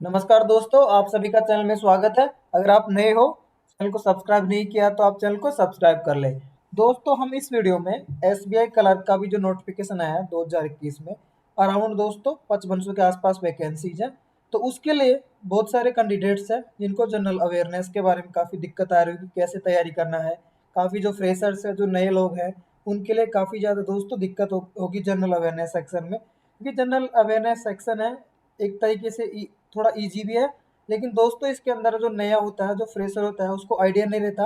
नमस्कार दोस्तों, आप सभी का चैनल में स्वागत है। अगर आप नए हो, चैनल को सब्सक्राइब नहीं किया तो आप चैनल को सब्सक्राइब कर लें। दोस्तों, हम इस वीडियो में एसबीआई क्लर्क का भी जो नोटिफिकेशन आया है 2021 में, अराउंड दोस्तों 5500 के आसपास वैकेंसीज हैं। तो उसके लिए बहुत सारे कैंडिडेट्स हैं जिनको जनरल अवेयरनेस के बारे में काफ़ी दिक्कत आ रही होगी, कैसे तैयारी करना है। काफ़ी जो फ्रेशर्स हैं, जो नए लोग हैं, उनके लिए काफ़ी ज़्यादा दोस्तों दिक्कत होगी जनरल अवेयरनेस सेक्शन में, क्योंकि जनरल अवेयरनेस सेक्शन है एक तरीके से थोड़ा इजी भी है। लेकिन दोस्तों इसके अंदर जो नया होता है, जो फ्रेशर होता है, उसको आइडिया नहीं रहता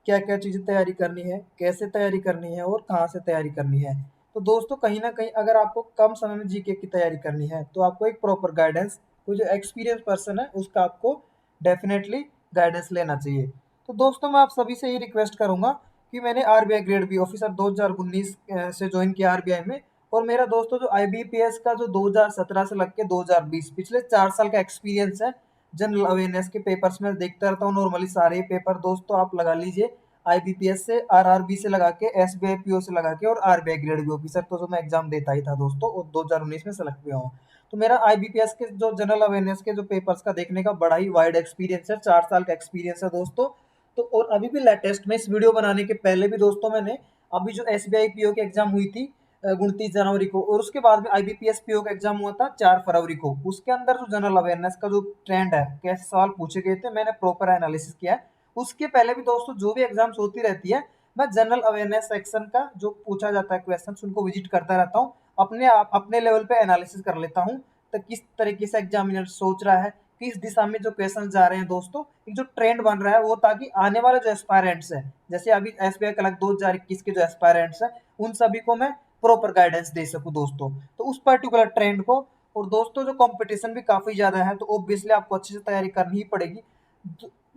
क्या क्या चीज़ें तैयारी करनी है, कैसे तैयारी करनी है और कहाँ से तैयारी करनी है। तो दोस्तों कहीं ना कहीं अगर आपको कम समय में जीके की तैयारी करनी है तो आपको एक प्रॉपर गाइडेंस, कोई जो एक्सपीरियंस पर्सन है उसका आपको डेफिनेटली गाइडेंस लेना चाहिए। तो दोस्तों मैं आप सभी से ये रिक्वेस्ट करूंगा कि मैंने आरबीआई ग्रेड बी ऑफिसर 2019 से ज्वाइन किया आरबीआई में। और मेरा दोस्तों जो आईबीपीएस का जो 2017 से लग के 2020 पिछले 4 साल का एक्सपीरियंस है। जनरल अवेयरनेस के पेपर्स में देखता रहता हूँ नॉर्मली सारे पेपर, दोस्तों आप लगा लीजिए आईबीपीएस से, आरआरबी से लगा के, एसबीआई पीओ से लगा के और आरबीआई ग्रेड बी ऑफिसर तो जो मैं एग्जाम देता ही था दोस्तों, और 2019 में सेलेक्ट भी हुआ। तो मेरा आईबीपीएस के जो जनरल अवेयरनेस के जो पेपर्स का देखने का बड़ा ही वाइड एक्सपीरियंस है, 4 साल का एक्सपीरियंस है दोस्तों। तो और अभी भी लेटेस्ट में इस वीडियो बनाने के पहले भी दोस्तों मैंने अभी जो एसबीआई पीओ की एग्जाम हुई थी 29 जनवरी को, और उसके बाद में आईबीपीएस पीओ का एग्जाम हुआ था 4 फरवरी को, उसके अंदर जो जनरल अवेयरनेस का जो ट्रेंड है, कैसे सवाल पूछे गए थे, मैंने प्रॉपर एनालिसिस किया है। उसके पहले भी दोस्तों जो भी एग्जाम्स होती रहती है, मैं जनरल अवेयरनेस सेक्शन का जो पूछा जाता है क्वेश्चन, उनको विजिट करता रहता हूँ, अपने आप अपने लेवल पे एनालिसिस कर लेता हूँ। तो किस तरीके से एग्जामिनर सोच रहा है, किस दिशा में जो क्वेश्चन जा रहे हैं दोस्तों, एक जो ट्रेंड बन रहा है वो, ताकि आने वाले जो एस्पायरेंट्स हैं, जैसे अभी एसबीआई क्लर्क 2021 के जो एस्पायरेंट्स हैं, उन सभी को मैं प्रॉपर गाइडेंस दे सकूं दोस्तों, तो उस पर्टिकुलर ट्रेंड को। और दोस्तों जो कंपटीशन भी काफी ज्यादा है तो ऑब्वियसली आपको अच्छे से तैयारी करनी ही पड़ेगी।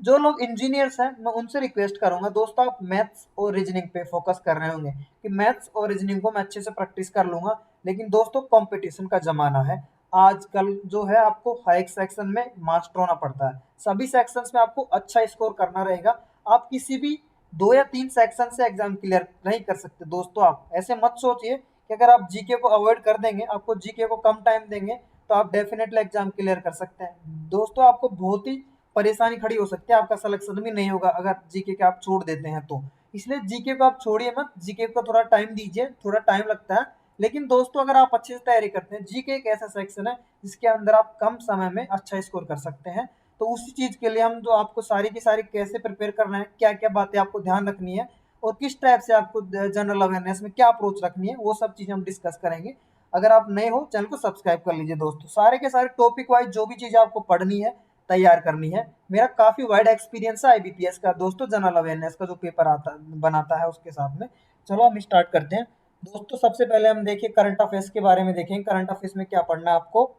जो लोग इंजीनियर्स हैं मैं उनसे रिक्वेस्ट करूंगा दोस्तों, आप मैथ्स और रीजनिंग पे फोकस कर रहे होंगे कि मैथ्स और रीजनिंग को मैं अच्छे से प्रैक्टिस कर लूंगा। लेकिन दोस्तों कंपटीशन का जमाना है आजकल, जो है आपको हर एक सेक्शन में मास्टर होना पड़ता है, सभी सेक्शंस में आपको अच्छा स्कोर करना रहेगा। आप किसी भी 2 या 3 सेक्शन से एग्जाम क्लियर नहीं कर सकते दोस्तों। आप ऐसे मत सोचिए कि अगर आप जीके को अवॉइड कर देंगे, आपको जीके को कम टाइम देंगे, तो आप डेफिनेटली एग्जाम क्लियर कर सकते हैं दोस्तों। आपको बहुत ही परेशानी खड़ी हो सकती है, आपका सिलेक्शन भी नहीं होगा अगर जीके के आप छोड़ देते हैं तो। इसलिए जीके को आप छोड़िए मत, जीके को थोड़ा टाइम दीजिए, थोड़ा टाइम लगता है। लेकिन दोस्तों अगर आप अच्छे से तैयारी करते हैं, जीके एक ऐसा सेक्शन है जिसके अंदर आप कम समय में अच्छा स्कोर कर सकते हैं। तो उसी चीज के लिए हम जो आपको सारी की सारी कैसे प्रिपेयर करना है, क्या क्या बातें आपको ध्यान रखनी है और किस टाइप से आपको जनरल अवेयरनेस में क्या अप्रोच रखनी है, वो सब चीजें हम डिस्कस करेंगे। अगर आप नए हो चैनल को सब्सक्राइब कर लीजिए दोस्तों। सारे के सारे टॉपिक वाइज जो भी चीजें आपको पढ़नी है, तैयार करनी है, मेरा काफी वाइड एक्सपीरियंस है आईबीपीएस का दोस्तों, जनरल अवेयरनेस का जो पेपर आता बनाता है उसके साथ में। चलो हम स्टार्ट करते हैं दोस्तों। सबसे पहले हम देखिए करंट अफेयर्स के बारे में देखेंगे, करंट अफेयर्स में क्या पढ़ना है आपको।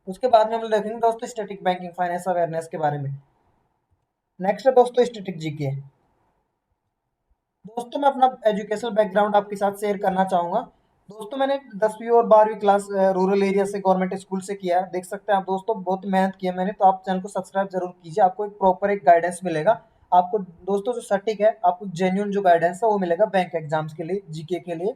उसके बाद में हम देखेंगे दोस्तों स्टैटिक बैंकिंग फाइनेंस अवेयरनेस के बारे में। नेक्स्ट है दोस्तों स्टैटिक जीके। दोस्तों मैं अपना एजुकेशनल बैकग्राउंड आपके साथ शेयर करना चाहूंगा। दोस्तों मैंने 10वीं और 12वीं क्लास रूरल एरिया से गवर्नमेंट स्कूल से किया है, देख सकते हैं आप दोस्तों, बहुत मेहनत की है मैंने। तो आप चैनल को सब्सक्राइब जरूर कीजिए, आपको एक प्रॉपर एक गाइडेंस मिलेगा। आपको दोस्तों जो सटीक है, आपको जेन्युइन जो गाइडेंस है वो मिलेगा बैंक एग्जाम्स के लिए, जीके के लिए।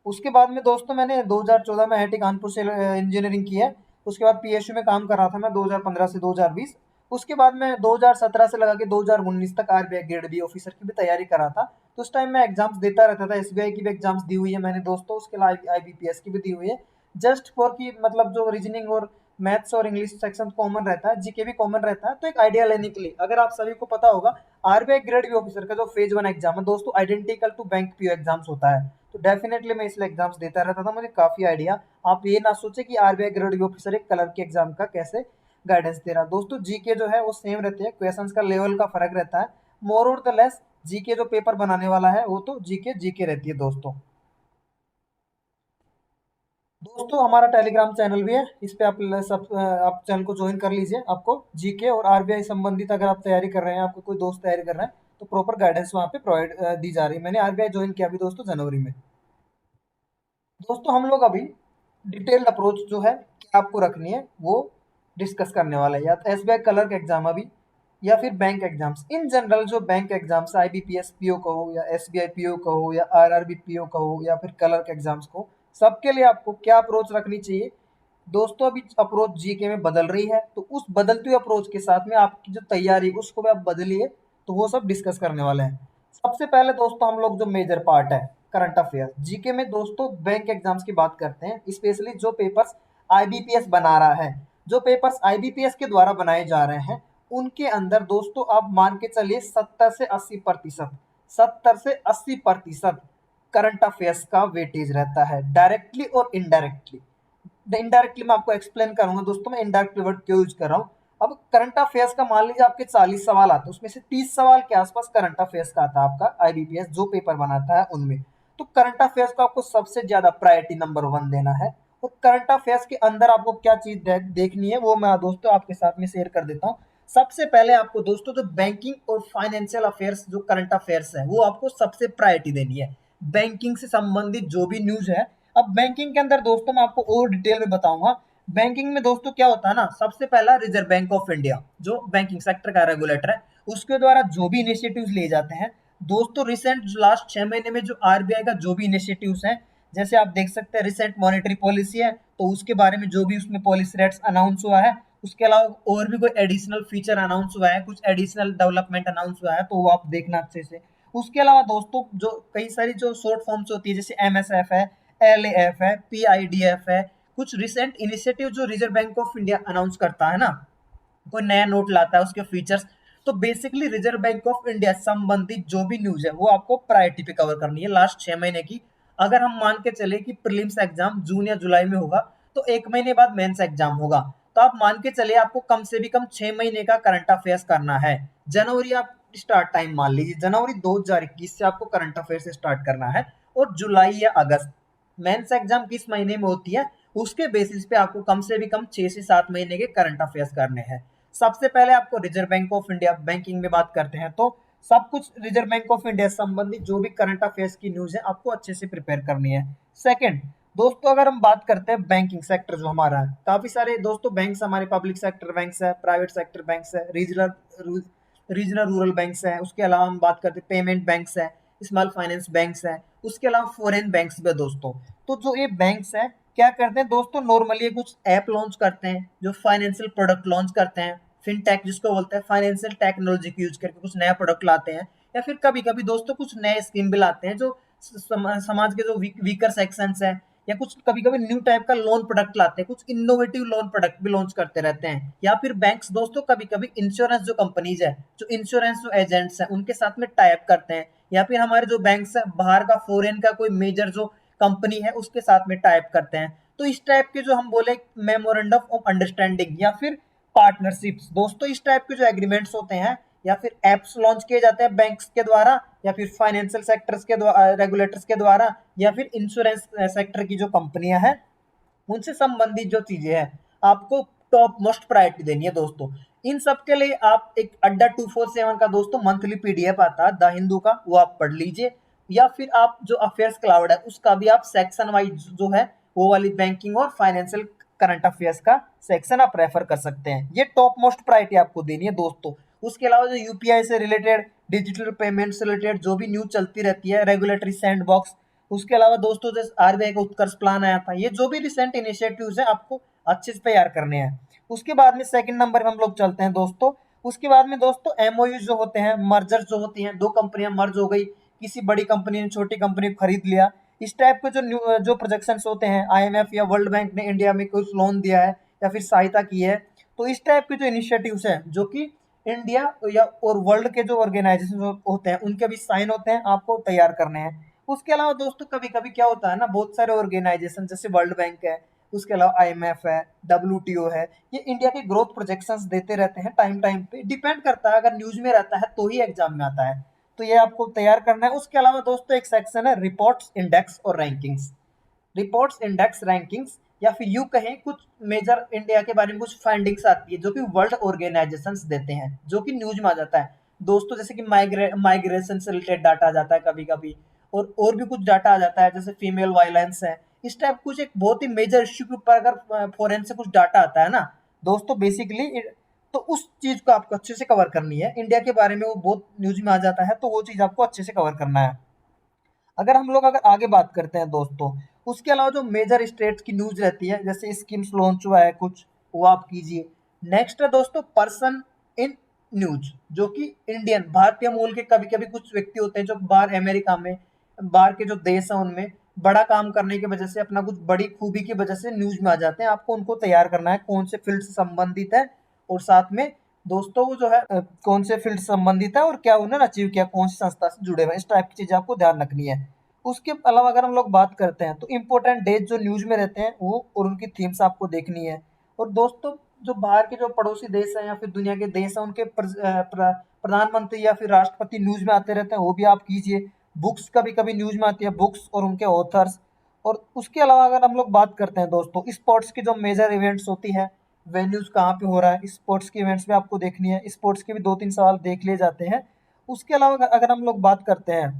उसके बाद में दोस्तों मैंने 2014 में आईआईटी कानपुर से इंजीनियरिंग की है। उसके बाद पीएसयू में काम कर रहा था मैं 2015 से 2020। उसके बाद मैं 2017 से लगा के 2019 तक आरबीआई ग्रेड बी ऑफिसर की भी तैयारी कर रहा था। तो उस टाइम मैं एग्जाम्स देता रहता था, एसबीआई की भी एग्जाम्स दी हुई है मैंने दोस्तों, उसके अलावा आईबीपीएस की भी दी हुई है। जस्ट फॉर की मतलब जो रीजनिंग और मैथ्स और इंग्लिश सेक्शन कॉमन रहता है, जीके भी कॉमन रहता है, तो एक आइडिया लेने के लिए। अगर आप सभी को पता होगा आरबीआई ग्रेड बी ऑफिसर का जो फेज 1 एग्जाम है दोस्तों, identical to bank PO exams होता है। तो डेफिनेटली मैं इसलिए एग्जाम्स देता रहता था, मुझे काफी आइडिया। आप ये ना सोचे कि आरबीआई ग्रेड बी ऑफिसर एक कलर के एग्जाम का कैसे गाइडेंस दे रहा। दोस्तों जीके जो है वो सेम रहते हैं, क्वेश्चंस का लेवल का फर्क रहता है, मोर और द लेस। जीके जो पेपर बनाने वाला है वो तो जीके जीके रहती है दोस्तों। दोस्तों हमारा टेलीग्राम चैनल भी है, इस पे आप चैनल को ज्वाइन कर लीजिए। आपको जीके और आरबीआई संबंधित अगर आप तैयारी कर रहे हैं, आपको कोई दोस्त तैयारी कर रहा है, तो प्रॉपर गाइडेंस वहाँ पे प्रोवाइड दी जा रही है। मैंने आरबीआई ज्वाइन किया अभी दोस्तों जनवरी में। दोस्तों हम लोग अभी डिटेल्ड अप्रोच जो है क्या आपको रखनी है वो डिस्कस करने वाले हैं, या तो एसबीआई क्लर्क एग्जाम अभी, या फिर बैंक एग्जाम्स इन जनरल। जो बैंक एग्जाम्स आईबीपीएस पीओ कहो या एसबीआई पीओ कहो या आरआरबी पीओ कहो या फिर क्लर्क एग्जाम्स को, सबके लिए आपको क्या अप्रोच रखनी चाहिए, दोस्तों अभी अप्रोच जीके में बदल रही है, तो उस बदलती हुई अप्रोच के साथ में आपकी जो तैयारी उसको भी आप बदलिए, तो वो सब डिस्कस करने वाले हैं। सबसे पहले दोस्तों हम लोग जो मेजर पार्ट है करंट अफेयर जीके में दोस्तों बैंक एग्जाम्स की बात करते हैं, स्पेशली जो पेपर्स आईबीपीएस बना रहा है, जो पेपर्स आईबीपीएस के द्वारा बनाए जा रहे हैं, उनके अंदर दोस्तों आप मान के चलिए 70 से 80%, 70 से 80% करंट अफेयर्स का वेटेज रहता है, डायरेक्टली और इनडायरेक्टली। इनडायरेक्टली मैं आपको एक्सप्लेन करूंगा दोस्तों, मैं इनडायरेक्टली वर्ड क्यों यूज कर रहा हूँ। अब करंट अफेयर्स का मान लीजिए आपके 40 सवाल आते हैं, उसमें से 30 सवाल के आसपास करंट अफेयर्स का आता है आपका आईबीपीएस जो पेपर बनाता है उनमें। तो करंट अफेयर्स को आपको सबसे ज्यादा प्रायोरिटी नंबर 1 देना है। और करंट अफेयर्स के अंदर आपको क्या चीज देखनी है वो मैं दोस्तों आपके साथ में शेयर कर देता हूँ। सबसे पहले आपको दोस्तों जो बैंकिंग और फाइनेंशियल अफेयर्स जो करंट अफेयर्स है वो आपको सबसे प्रायोरिटी देनी है। बैंकिंग से संबंधित जो भी न्यूज है, अब बैंकिंग के अंदर दोस्तों मैं आपको और डिटेल में बताऊंगा। बैंकिंग में दोस्तों क्या होता है ना, सबसे पहला रिजर्व बैंक ऑफ इंडिया जो बैंकिंग सेक्टर का रेगुलेटर है, उसके द्वारा जो भी इनिशिएटिव्स लिए जाते हैं दोस्तों, रिसेंट लास्ट 6 महीने में जो आरबीआई का जो भी इनिशिएटिव्स हैं, जैसे आप देख सकते हैं रिसेंट मॉनेटरी पॉलिसी है, तो उसके बारे में जो भी उसमें पॉलिसी रेट्स अनाउंस हुआ है, उसके अलावा और भी कोई एडिशनल फीचर अनाउंस हुआ है, कुछ एडिशनल डेवलपमेंट अनाउंस हुआ है, तो वो आप देखना अच्छे से। उसके अलावा दोस्तों जो कई सारी जो शॉर्ट फॉर्म्स होती है, जैसे एमएसएफ है, एलएएफ है, पीआईडीएफ है, कुछ रिसेंट इनिशिएटिव जो reserve bank of India announce करता है ना, कोई नया नोट लाता है उसके फीचर्स, तो basically reserve bank of India संबंधित जो भी न्यूज है वो आपको प्रायोरिटी पे कवर करनी है लास्ट 6 महीने की। अगर हम मान के चले कि प्रीलिम्स एग्जाम जून या जुलाई में होगा, तो 1 महीने बाद मेंस एग्जाम होगा, तो आप मान के चलिए आपको कम से भी कम 6 महीने का करंट अफेयर्स करना है। जनवरी आप स्टार्ट टाइम मान लीजिए, जनवरी 2021 से आपको करंट अफेयर से स्टार्ट करना है, और जुलाई या अगस्त मेंस एग्जाम किस महीने में होती है उसके बेसिस पे आपको कम से भी कम 6 से 7 महीने के करंट अफेयर्स करने हैं। सबसे पहले आपको reserve bank of India, banking में बात करते हैं तो सब कुछ रिजर्व बैंक ऑफ इंडिया संबंधित जो भी करंट अफेयर्स की न्यूज है आपको अच्छे से प्रिपेयर करनी है। सेकंड दोस्तों, अगर हम बात करते हैं बैंकिंग सेक्टर जो हमारा है, काफी सारे दोस्तों बैंक्स हमारे पब्लिक सेक्टर बैंक्स है, प्राइवेट सेक्टर बैंक्स है, रीजनल रूरल बैंक्स है, उसके अलावा हम बात करते हैं पेमेंट बैंक्स है, स्मॉल फाइनेंस बैंक्स है, उसके अलावा फॉरेन बैंक्स भी दोस्तों। तो जो ये बैंक्स है क्या करते हैं दोस्तों, नॉर्मली कुछ ऐप लॉन्च करते हैं जो फाइनेंशियल प्रोडक्ट लॉन्च करते हैं, फिनटेक जिसको बोलते हैं, फाइनेंशियल टेक्नोलॉजी की यूज करके कुछ नया प्रोडक्ट लाते हैं, या फिर कभी कभी दोस्तों कुछ नए स्कीम भी लाते हैं जो समाज के जो वीकर सेक्शंस है, या कुछ कभी कभी न्यू टाइप का लोन प्रोडक्ट लाते हैं, कुछ इनोवेटिव लोन प्रोडक्ट भी लॉन्च करते रहते हैं। या फिर बैंक्स दोस्तों कभी कभी इंश्योरेंस जो कंपनीज है, जो इंश्योरेंस जो एजेंट्स हैं उनके साथ में टाई अप करते हैं, या फिर हमारे जो बैंक्स है बाहर का फॉरेन का कोई मेजर जो कंपनी है उसके साथ में टाई अप करते हैं। तो इस टाइप के जो हम बोले मेमोरेंडम ऑफ अंडरस्टैंडिंग या फिर पार्टनरशिप्स दोस्तों, इस टाइप के जो एग्रीमेंट्स होते हैं या फिर एप्स लॉन्च किए जाते हैं बैंक्स के द्वारा, या फिर फाइनेंशियल सेक्टर्स के द्वारा, रेगुलेटर्स के द्वारा, या फिर इंश्योरेंस सेक्टर की जो कंपनियां हैं उनसे संबंधित जो चीजें हैं, आपको टॉप मोस्ट प्रायोरिटी देनी है दोस्तों। इन सब के लिए आप एक अड्डा 247 का दोस्तों मंथली पीडीएफ आता है द हिंदू का, वो आप पढ़ लीजिए, या फिर आप जो अफेयर्स क्लाउड है उसका भी आप सेक्शन वाइज जो है वो वाली बैंकिंग और फाइनेंशियल करंट अफेयर्स का सेक्शन आप रेफर कर सकते हैं। ये टॉप मोस्ट प्रायोरिटी आपको देनी है दोस्तों। उसके अलावा जो यूपीआई से रिलेटेड, डिजिटल पेमेंट से रिलेटेड जो भी न्यूज चलती रहती है, रेगुलेटरी सैंडबॉक्स, उसके अलावा दोस्तों जैसे आरबीआई का उत्कर्ष प्लान आया था, ये जो भी रिसेंट इनिशिएटिव्स है आपको अच्छे से तैयार करने हैं। उसके बाद में सेकंड नंबर पे हम लोग चलते हैं दोस्तों। उसके बाद में दोस्तों एमओयू जो होते हैं, मर्जर जो होती हैं, दो कंपनियां मर्ज हो गई, किसी बड़ी कंपनी ने छोटी कंपनी को खरीद लिया, इस टाइप के जो प्रोजेक्शंस होते हैं, आईएमएफ या वर्ल्ड बैंक ने इंडिया में कुछ लोन दिया है या फिर सहायता की है, तो इस टाइप के जो इनिशिएटिव्स हैं जो कि इंडिया या और वर्ल्ड के जो ऑर्गेनाइजेशन होते हैं उनके भी साइन होते हैं, आपको तैयार करने हैं। उसके अलावा दोस्तों कभी कभी क्या होता है ना, बहुत सारे ऑर्गेनाइजेशन जैसे वर्ल्ड बैंक है, उसके अलावा आईएमएफ है, डब्ल्यूटीओ है, ये इंडिया के ग्रोथ प्रोजेक्शंस देते रहते हैं टाइम टाइम पे, डिपेंड करता है, अगर न्यूज में रहता है तो ही एग्जाम में आता है, तो ये आपको तैयार करना है। उसके अलावा दोस्तों एक सेक्शन है रिपोर्ट्स, इंडेक्स और रैंकिंग्स। रिपोर्ट्स, इंडेक्स, रैंकिंग्स, या फिर यू कहें कुछ मेजर इंडिया के बारे में कुछ फाइंडिंग्स आती है जो कि वर्ल्ड ऑर्गेनाइजेशंस देते हैं, जो कि न्यूज में आ जाता है दोस्तों, जैसे कि माइग्रेशन से रिलेटेड डाटा आ जाता है कभी कभी, और भी कुछ डाटा आ जाता है जैसे फीमेल वायलेंस है, इस टाइप कुछ एक बहुत ही मेजर इश्यू के ऊपर अगर फॉरेन से कुछ डाटा आता है ना दोस्तों, बेसिकली तो उस चीज को आपको अच्छे से कवर करनी है। इंडिया के बारे में वो बहुत न्यूज में आ जाता है, तो वो चीज आपको अच्छे से कवर करना है। अगर हम लोग आगे बात करते हैं दोस्तों, उसके अलावा जो मेजर स्टेट्स की न्यूज रहती है, जैसे स्कीम्स लॉन्च हुआ है कुछ, वो आप कीजिए। नेक्स्ट है दोस्तों पर्सन इन न्यूज, जो कि इंडियन भारतीय मूल के कभी कभी कुछ व्यक्ति होते हैं जो बाहर अमेरिका में, बाहर के जो देश हैं उनमें बड़ा काम करने की वजह से, अपना कुछ बड़ी खूबी की वजह से न्यूज में आ जाते हैं। आपको उनको तैयार करना है कौन से फील्ड से संबंधित है, और साथ में दोस्तों वो जो है कौन से फील्ड से संबंधित है और क्या उन्होंने अचीव किया, कौन सी संस्था से जुड़े हुए हैं, इस टाइप की चीजें आपको ध्यान रखनी है। उसके अलावा अगर हम लोग बात करते हैं तो इंपॉर्टेंट डेज जो न्यूज में रहते हैं वो और उनकी थीम्स आपको देखनी है। और दोस्तों जो बाहर के जो पड़ोसी देश हैं या फिर दुनिया के देश हैं उनके प्रधानमंत्री या फिर राष्ट्रपति न्यूज में आते रहते हैं, वो भी आप कीजिए। बुक्स कभी कभी न्यूज में आती है, बुक्स और उनके ऑथर्स। और उसके अलावा अगर हम लोग बात करते हैं दोस्तों स्पोर्ट्स की जो मेजर इवेंट्स होती है, वेन्यूज कहाँ पे हो रहा है, स्पोर्ट्स की इवेंट्स भी आपको देखनी है। स्पोर्ट्स के भी 2-3 सवाल देख लिए जाते हैं। उसके अलावा अगर हम लोग बात करते हैं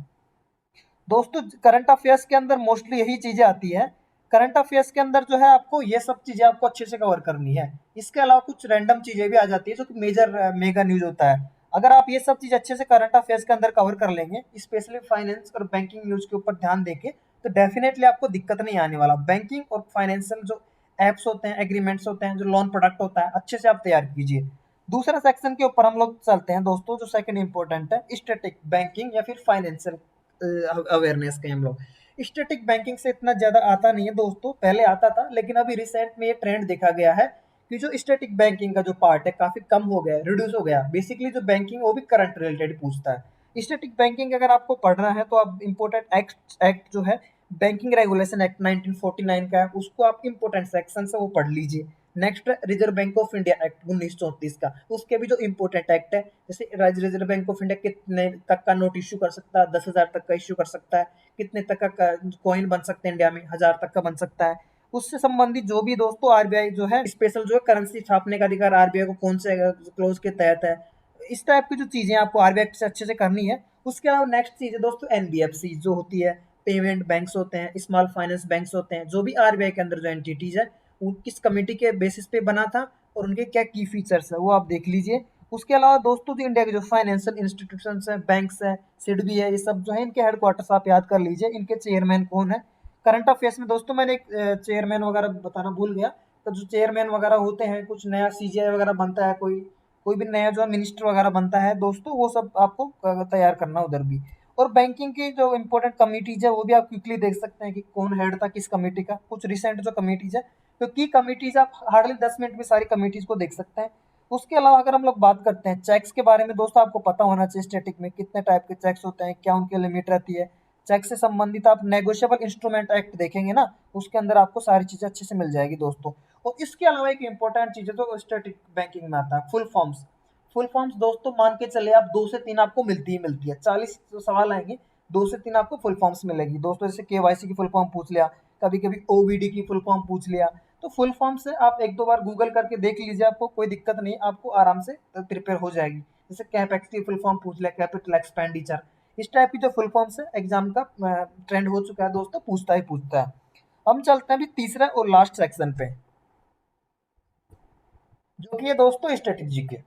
दोस्तों करंट अफेयर्स के अंदर मोस्टली यही चीजें आती है। करंट अफेयर्स के अंदर जो है आपको ये सब चीजें आपको अच्छे से कवर करनी है। इसके अलावा कुछ रैंडम चीजें भी आ जाती है जो कि मेजर मेगा न्यूज होता है। अगर आप ये सब चीज अच्छे से करंट अफेयर्स के अंदर कवर कर लेंगे, स्पेशली फाइनेंस और बैंकिंग न्यूज के ऊपर ध्यान देके, तो डेफिनेटली आपको दिक्कत नहीं आने वाला। बैंकिंग और फाइनेंशियल जो एप्स होते हैं, एग्रीमेंट्स होते हैं, जो लोन प्रोडक्ट होता है, अच्छे से आप तैयार कीजिए। दूसरा सेक्शन के ऊपर हम लोग चलते हैं दोस्तों, जो सेकंड इंपॉर्टेंट है स्टैटिक बैंकिंग या फिर फाइनेंशियल अवेयरनेस के हम लोग। स्टैटिक बैंकिंग से इतना ज्यादा आता नहीं है दोस्तों, पहले आता था लेकिन अभी रिसेंट में ये ट्रेंड देखा गया है कि जो स्टैटिक बैंकिंग का जो पार्ट है काफी कम हो गया है, रिड्यूस हो गया। बेसिकली जो बैंकिंग वो भी करंट रिलेटेड पूछता है। स्टैटिक बैंकिंग अगर आपको पढ़ना है तो आप इम्पोर्टेंट एक्ट जो है बैंकिंग रेगुलेशन एक्ट 1949 का है, उसको आप इम्पोर्टेंट सेक्शन से वो पढ़ लीजिए। Next reserve bank of India act 1934 का, उसके भी जो इम्पोर्टेंट एक्ट है, जैसे रिजर्व बैंक ऑफ इंडिया कितने तक का नोट इश्यू कर सकता है, 10,000 तक का इश्यू कर सकता है, कितने तक का कॉइन बन सकते हैं इंडिया में, 1,000 तक का बन सकता है। उससे संबंधित जो भी दोस्तों आरबीआई जो है स्पेशल जो है करेंसी छापने का अधिकार आरबीआई को कौन से क्लोज के तहत है, इस टाइप की जो चीजें आपको आरबीआई से अच्छे से करनी है। उसके अलावा नेक्स्ट चीज है दोस्तों एनबीएफसी जो होती है, पेमेंट बैंक्स होते हैं, स्मॉल फाइनेंस बैंक्स होते हैं, जो भी आरबीआई के अंदर जो एंटिटीज है वो किस कमेटी के बेसिस पे बना था और उनके क्या की फीचर्स है वो आप देख लीजिए। उसके अलावा दोस्तों जो इंडिया के जो फाइनेंशियल इंस्टीट्यूशंस हैं, बैंक्स है, सिडबी है, ये सब जो है इनके हेडक्वार्टर्स आप याद कर लीजिए, इनके चेयरमैन कौन है। करंट अफेयर्स में दोस्तों मैंने एक चेयरमैन वगैरह बताना भूल गया, तो जो चेयरमैन वगैरह होते हैं, कुछ नया सीजीआई वगैरह बनता है, कोई कोई भी नया जो मिनिस्टर वगैरह बनता है दोस्तों, वो सब आपको तैयार करना उधर भी। और बैंकिंग की जो इंपॉर्टेंट कमिटीज है वो भी आप क्विकली देख सकते हैं कि कौन हेड था किस कमेटी का, कुछ रिसेंट जो कमिटीज है, तो की कमिटीज आप हार्डली 10 मिनट में सारी कमिटीज को देख सकते हैं। उसके अलावा अगर हम लोग बात करते हैं चेक्स के बारे में दोस्तों, आपको पता होना चाहिए स्टैटिक में कितने टाइप के चेक्स होते हैं, क्या उनकी लिमिट रहती है। चेक से संबंधित आप नेगोशिएबल इंस्ट्रूमेंट एक्ट देखेंगे ना, उसके अंदर आपको सारी चीजें अच्छे से मिल जाएगी दोस्तों। और इसके अलावा एक इंपॉर्टेंट चीज है जो स्टैटिक बैंकिंग में आता है, फुल फॉर्म्स। फुल फॉर्म्स दोस्तों मान के चले आप 2 से 3 आपको मिलती ही मिलती है, 40 सवाल आएंगे, 2 से 3 आपको फुल फॉर्म्स मिलेगी दोस्तों। जैसे केवाईसी की फुल फॉर्म पूछ लिया, कभी कभी ओवीडी की फुल फॉर्म पूछ लिया, तो फुल फॉर्म से आप 1-2 बार गूगल करके देख लीजिए, आपको कोई दिक्कत नहीं, आपको आराम से प्रिपेयर हो जाएगी। जैसे कैपेक्स की फुल फॉर्म पूछ लिया, कैपिटल एक्सपेंडिचर, इस टाइप की जो फुल फॉर्म्स है एग्जाम का ट्रेंड हो चुका है दोस्तों, पूछता ही पूछता है। हम चलते हैं अभी तीसरा और लास्ट सेक्शन पे, जो कि है दोस्तों स्टैटिक जीके।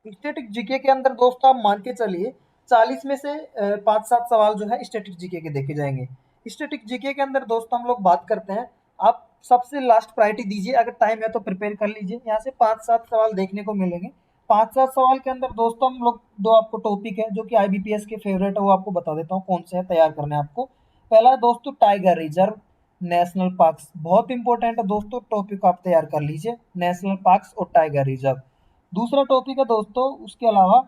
स्टैटिक जीके के अंदर दोस्तों आप मान के चलिए 40 में से 5-7 सवाल जो है स्टैटिक जीके के देखे जाएंगे। स्टैटिक जीके के अंदर दोस्तों हम लोग बात करते हैं, आप सबसे लास्ट प्रायोरिटी दीजिए, अगर टाइम है तो प्रिपेयर कर लीजिए, यहाँ से 5-7 सवाल देखने को मिलेंगे। 5-7 सवाल के अंदर दोस्तों हम लोग दो आपको टॉपिक है जो कि आईबीपीएस के फेवरेट है वो आपको बता देता हूँ कौन से है, तैयार करना है आपको। पहला है दोस्तों टाइगर रिजर्व, नेशनल पार्क्स, बहुत इंपॉर्टेंट है दोस्तों, टॉपिक आप तैयार कर लीजिए, नेशनल पार्क्स और टाइगर रिजर्व। दूसरा टॉपिक है दोस्तों उसके अलावा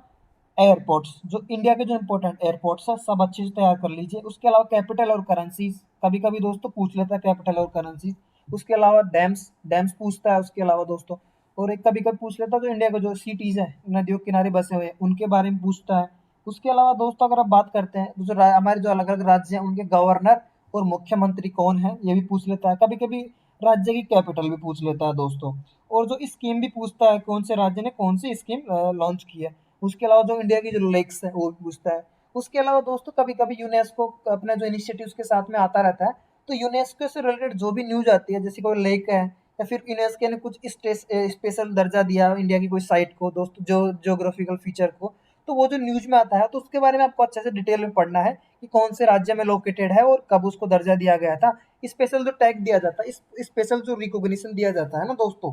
एयरपोर्ट्स, जो इंडिया के जो इंपॉर्टेंट एयरपोर्ट्स है सब अच्छे से तैयार कर लीजिए। उसके अलावा कैपिटल और करेंसीज, कभी कभी दोस्तों पूछ लेता है कैपिटल और करेंसीज। उसके अलावा डैम्स, डैम्स पूछता है उसके अलावा दोस्तों। और एक कभी कभी पूछ लेता है जो इंडिया के जो सिटीज है, नदियों के किनारे बसे हुए हैं, उनके बारे में पूछता है। उसके अलावा दोस्तों अगर आप बात करते हैं तो जो हमारे जो अलग अलग राज्य हैं उनके गवर्नर और मुख्यमंत्री कौन है ये भी पूछ लेता है, कभी कभी राज्य की कैपिटल भी पूछ लेता है दोस्तों। और जो स्कीम भी पूछता है, कौन से राज्य ने कौन सी स्कीम लॉन्च की है। उसके अलावा जो इंडिया की जो लेक्स है वो भी पूछता है। उसके अलावा दोस्तों कभी कभी यूनेस्को अपने जो इनिशिएटिव्स के साथ में आता रहता है, तो यूनेस्को से रिलेटेड जो भी न्यूज आती है, जैसे कोई लेक है या फिर यूनेस्को ने कुछ स्पेशल दर्जा दिया इंडिया की कोई साइट को दोस्तों, जो जियोग्राफिकल फीचर को, तो वो जो न्यूज में आता है तो उसके बारे में आपको अच्छे से डिटेल में पढ़ना है कि कौन से राज्य में लोकेटेड है और कब उसको दर्जा दिया गया था। स्पेशल जो टैग दिया जाता है, स्पेशल जो रिकॉग्निशन दिया जाता है ना दोस्तों,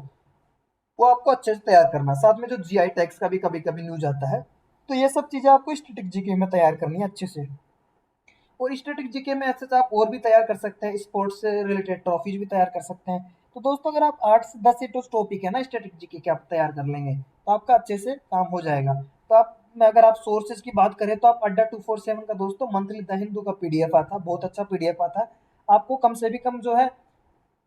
वो आपको अच्छे से तैयार करना है। साथ में जो जीआई टैग्स का भी कभी कभी न्यूज आता है, तो ये सब चीजें आपको स्टैटिक जीके में तैयार करनी है अच्छे से। और स्टैटिक जीके में ऐसे तो आप और भी तैयार कर सकते हैं, स्पोर्ट्स से रिलेटेड ट्रॉफीज भी तैयार कर सकते हैं। तो दोस्तों अगर आप 8 से 10 सेट टॉपिक है ना स्टैटिक जीके के आप तैयार कर लेंगे, तो आपका अच्छे से काम हो जाएगा। तो आप मैं अगर आप सोर्सेज की बात करें तो आप अड्डा 247 का दोस्तों मंथली द हिंदू का पीडीएफ आता, बहुत अच्छा पीडीएफ आता है। आपको कम से भी कम जो है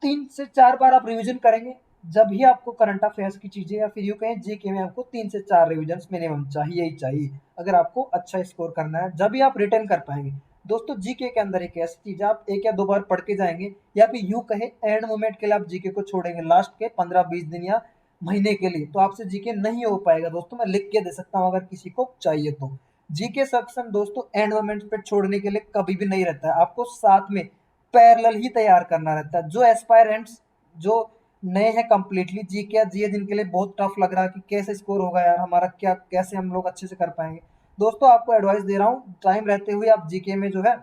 3 से 4 बार आप रिवीजन करेंगे, जब भी आपको करंट अफेयर्स की चीजें या फिर यूं कहें जीके में आपको 3 से 4 रिवीजन मिनिमम चाहिए ही चाहिए, अगर आपको अच्छा स्कोर करना है, जब भी आप रिटर्न कर पाएंगे। दोस्तों जीके के अंदर एक ऐसी चीज है, आप 1 या 2 बार पढ़ के जाएंगे, या फिर यूं कहे एंड मोमेंट के लिए आप जीके को छोड़ेंगे लास्ट के 15-20 दिन या महीने के लिए, तो आपसे जीके नहीं हो पाएगा दोस्तों। मैं लिख के दे सकता हूँ अगर किसी को चाहिए तो। जीके सेक्शन दोस्तों एंड मोमेंट पे छोड़ने के लिए कभी भी नहीं रहता है, आपको साथ में पैरेलल ही तैयार करना रहता है। जो एस्पायरेंट्स जो नए हैं कंप्लीटली जीके या जीए, जिनके लिए बहुत टफ लग रहा है कि कैसे स्कोर होगा यार हमारा, क्या कैसे हम लोग अच्छे से कर पाएंगे, दोस्तों आपको एडवाइस दे रहा हूँ, टाइम रहते हुए आप जीके में जो है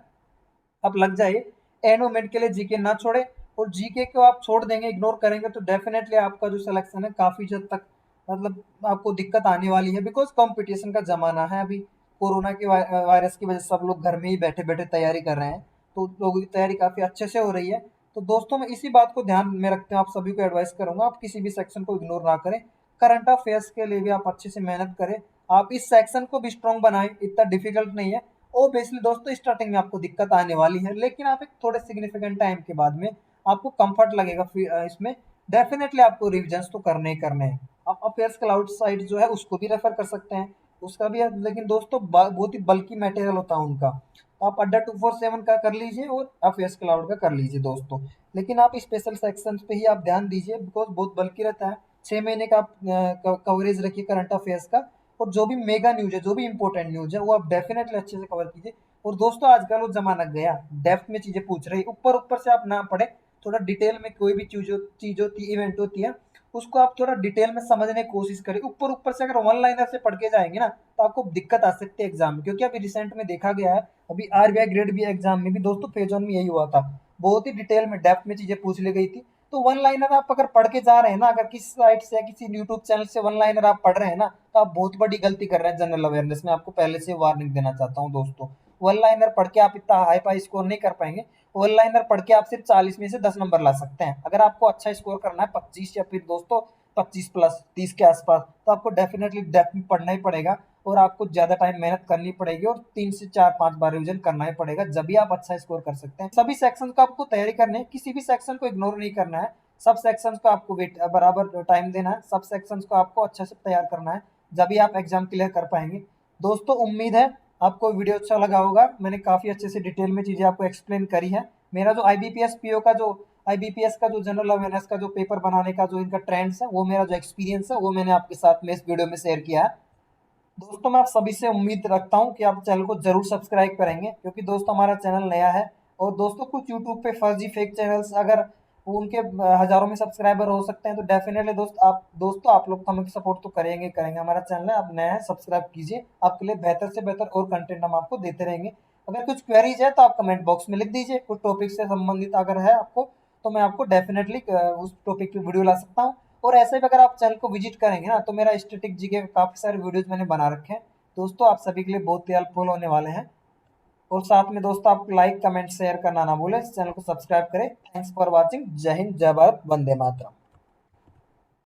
आप लग जाइए। एंड मोमेंट के लिए जीके ना छोड़े, और जीके को आप छोड़ देंगे, इग्नोर करेंगे, तो डेफिनेटली आपका जो सिलेक्शन है काफी हद तक मतलब आपको दिक्कत आने वाली है, बिकॉज कंपटीशन का जमाना है अभी। कोरोना के वायरस की वजह से सब लोग घर में ही बैठे बैठे तैयारी कर रहे हैं, तो लोगों की तैयारी काफी अच्छे से हो रही है। तो दोस्तों मैं इसी बात को ध्यान में रखते हैं आप सभी को एडवाइस करूंगा, आप किसी भी सेक्शन को इग्नोर ना करें। करंट अफेयर्स के लिए भी आप अच्छे से मेहनत करें, आप इस सेक्शन को भी स्ट्रॉन्ग बनाएं, इतना डिफिकल्ट नहीं है। ओबियसली दोस्तों स्टार्टिंग में आपको दिक्कत आने वाली है, लेकिन आप एक थोड़े सिग्निफिकेंट टाइम के बाद में आपको कंफर्ट लगेगा इसमें। डेफिनेटली आपको रिविजन्स तो करने ही करने हैं। आप अफेयर्स क्लाउड साइट जो है उसको भी रेफर कर सकते हैं, उसका भी है, लेकिन दोस्तों बहुत ही बल्कि मटेरियल होता है उनका। तो आप अड्डा 247 का कर लीजिए और अफेयर्स क्लाउड का कर लीजिए दोस्तों, लेकिन आप स्पेशल सेक्शन पे ही आप ध्यान दीजिए, बिकॉज बहुत बल्कि रहता है। 6 महीने का आप कवरेज रखिए करंट अफेयर्स का, और जो भी मेगा न्यूज है, जो भी इंपॉर्टेंट न्यूज है, वो आप डेफिनेटली अच्छे से कवर कीजिए। और दोस्तों आजकल वो जमाना गया, डेप्थ में चीजें पूछ रही, ऊपर ऊपर से आप ना पढ़े, थोड़ा डिटेल में कोई भी चीज होती है, इवेंट होती है, उसको आप थोड़ा डिटेल में समझने की कोशिश करें। ऊपर ऊपर से अगर वन लाइनर से पढ़ के जाएंगे ना, तो आपको दिक्कत आ सकती है एग्जाम में, क्योंकि अभी रिसेंट में देखा गया है, अभी आरबीआई ग्रेड बी एग्जाम में भी दोस्तों फेज 1 में यही हुआ था, बहुत ही डिटेल में डेप्थ में चीजें पूछ ली गई थी। तो वन लाइनर आप अगर पढ़ के जा रहे हैं ना, अगर किसी साइट से या किसी यूट्यूब चैनल से वन लाइनर आप पढ़ रहे हैं ना, तो आप बहुत बड़ी गलती कर रहे हैं जनरल अवेयरनेस में, आपको पहले से वार्निंग देना चाहता हूँ दोस्तों। वन लाइनर पढ़ के आप इतना हाई फाई स्कोर नहीं कर पाएंगे, वन लाइनर पढ़ के आप सिर्फ 40 में से 10 नंबर ला सकते हैं। अगर आपको अच्छा स्कोर करना है 25 या फिर दोस्तों 25+30 के आसपास, तो आपको डेफिनेटली डेप्थ में पढ़ना ही पड़ेगा, और आपको ज्यादा टाइम मेहनत करनी पड़ेगी, और 3 से 4 5 बार रिविजन करना ही पड़ेगा, जब भी आप अच्छा स्कोर कर सकते हैं। सभी सेक्शन का आपको तैयारी करनी है, किसी भी सेक्शन को इग्नोर नहीं करना है, सब सेक्शंस को आपको वेट बराबर टाइम देना है, सब सेक्शंस को आपको अच्छे से तैयार करना है, जब भी आप एग्जाम क्लियर कर पाएंगे। दोस्तों उम्मीद है आपको वीडियो अच्छा लगा होगा, मैंने काफी अच्छे से डिटेल में चीजें आपको एक्सप्लेन करी है। मेरा जो आईबीपीएस पीओ का जो आईबीपीएस का जो जनरल अवेयरनेस का जो पेपर बनाने का जो इनका ट्रेंड्स है, वो मेरा जो एक्सपीरियंस है, वो मैंने आपके साथ में इस वीडियो में शेयर किया है। दोस्तों मैं आप सभी से उम्मीद रखता हूँ कि आप चैनल को जरूर सब्सक्राइब करेंगे, क्योंकि दोस्तों हमारा चैनल नया है, और दोस्तों कुछ यूट्यूब पे फर्जी फेक चैनल्स अगर उनके हजारों में सब्सक्राइबर हो सकते हैं, तो डेफिनेटली दोस्तों आप लोग हमें सपोर्ट तो करेंगे करेंगे। हमारा चैनल है, आप नया है, सब्सक्राइब कीजिए, आपके लिए बेहतर से बेहतर और कंटेंट हम आपको देते रहेंगे। अगर कुछ क्वेरीज है तो आप कमेंट बॉक्स में लिख दीजिए, कुछ टॉपिक से संबंधित अगर है आपको, तो मैं आपको डेफिनेटली उस टॉपिक पे वीडियो ला सकता हूँ। और ऐसे भी अगर आप चैनल को विजिट करेंगे ना, तो मेरा स्टैटिक जी के काफी सारे वीडियोज मैंने बना रखे हैं दोस्तों, आप सभी के लिए बहुत ही हेल्पफुल होने वाले हैं। और साथ में दोस्तों आप लाइक कमेंट शेयर करना ना भूलें, इस चैनल को सब्सक्राइब करें। Thanks for watching. जय हिंद, जय भारत, वंदे मातरम।